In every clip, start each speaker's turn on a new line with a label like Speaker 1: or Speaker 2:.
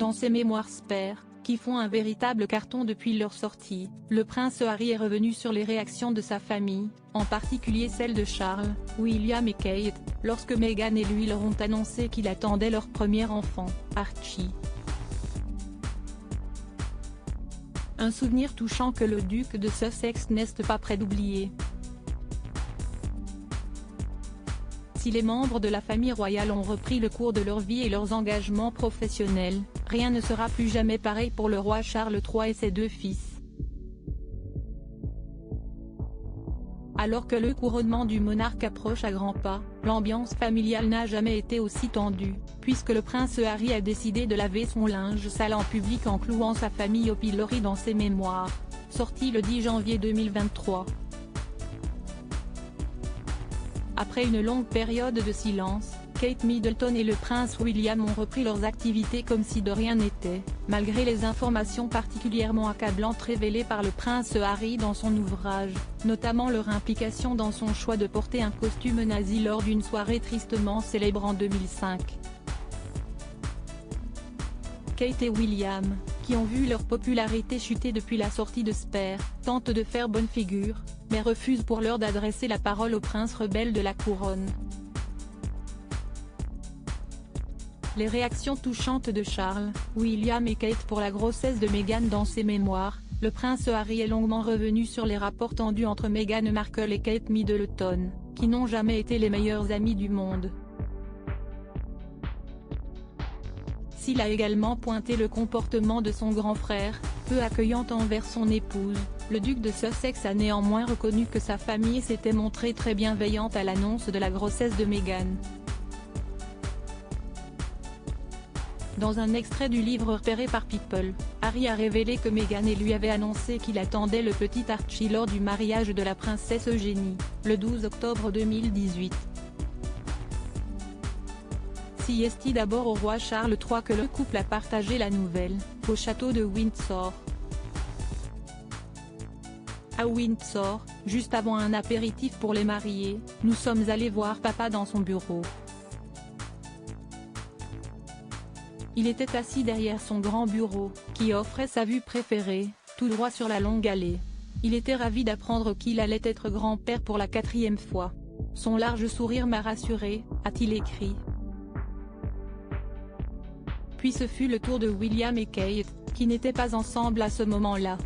Speaker 1: Dans ses mémoires Spare, qui font un véritable carton depuis leur sortie, le prince Harry est revenu sur les réactions de sa famille, en particulier celle de Charles, William et Kate, lorsque Meghan et lui leur ont annoncé qu'il attendait leur premier enfant, Archie. Un souvenir touchant que le duc de Sussex n'est pas près d'oublier. Si les membres de la famille royale ont repris le cours de leur vie et leurs engagements professionnels, rien ne sera plus jamais pareil pour le roi Charles III et ses deux fils. Alors que le couronnement du monarque approche à grands pas, l'ambiance familiale n'a jamais été aussi tendue, puisque le prince Harry a décidé de laver son linge sale en public en clouant sa famille au pilori dans ses mémoires, sorti le 10 janvier 2023. Après une longue période de silence, Kate Middleton et le prince William ont repris leurs activités comme si de rien n'était, malgré les informations particulièrement accablantes révélées par le prince Harry dans son ouvrage, notamment leur implication dans son choix de porter un costume nazi lors d'une soirée tristement célèbre en 2005. Kate et William, qui ont vu leur popularité chuter depuis la sortie de Spare, tentent de faire bonne figure, mais refusent pour l'heure d'adresser la parole au prince rebelle de la couronne. Les réactions touchantes de Charles, William et Kate pour la grossesse de Meghan dans ses mémoires, le prince Harry est longuement revenu sur les rapports tendus entre Meghan Markle et Kate Middleton, qui n'ont jamais été les meilleurs amis du monde. Il a également pointé le comportement de son grand frère, peu accueillant envers son épouse. Le duc de Sussex a néanmoins reconnu que sa famille s'était montrée très bienveillante à l'annonce de la grossesse de Meghan. Dans un extrait du livre repéré par People, Harry a révélé que Meghan et lui avaient annoncé qu'il attendait le petit Archie lors du mariage de la princesse Eugénie, le 12 octobre 2018. C'est d'abord au roi Charles III que le couple a partagé la nouvelle, au château de Windsor. À Windsor, juste avant un apéritif pour les mariés, nous sommes allés voir papa dans son bureau. Il était assis derrière son grand bureau, qui offrait sa vue préférée, tout droit sur la longue allée. Il était ravi d'apprendre qu'il allait être grand-père pour la 4e fois. Son large sourire m'a rassuré, a-t-il écrit. Puis ce fut le tour de William et Kate, qui n'étaient pas ensemble à ce moment-là.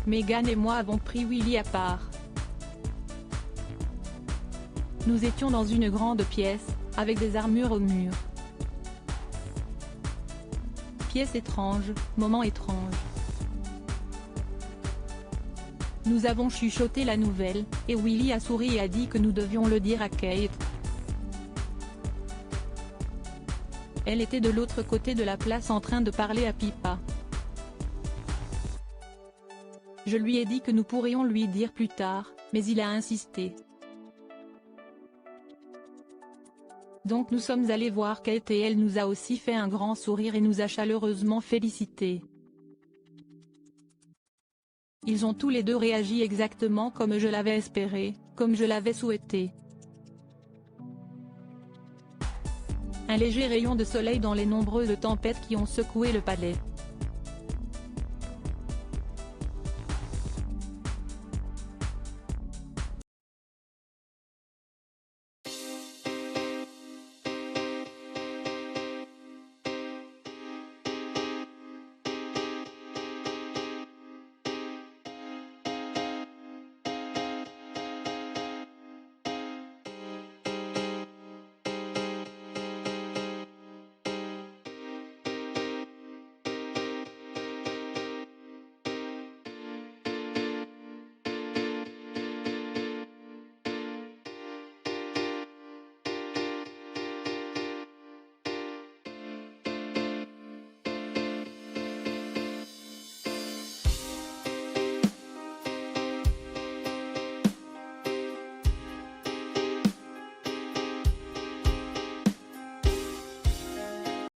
Speaker 1: Meghan et moi avons pris Willy à part. Nous étions dans une grande pièce, avec des armures au mur. Pièce étrange, moment étrange. Nous avons chuchoté la nouvelle, et Willy a souri et a dit que nous devions le dire à Kate. Elle était de l'autre côté de la place en train de parler à Pippa. Je lui ai dit que nous pourrions lui dire plus tard, mais il a insisté. Donc nous sommes allés voir Kate et elle nous a aussi fait un grand sourire et nous a chaleureusement félicités. Ils ont tous les deux réagi exactement comme je l'avais espéré, comme je l'avais souhaité. Un léger rayon de soleil dans les nombreuses tempêtes qui ont secoué le palais.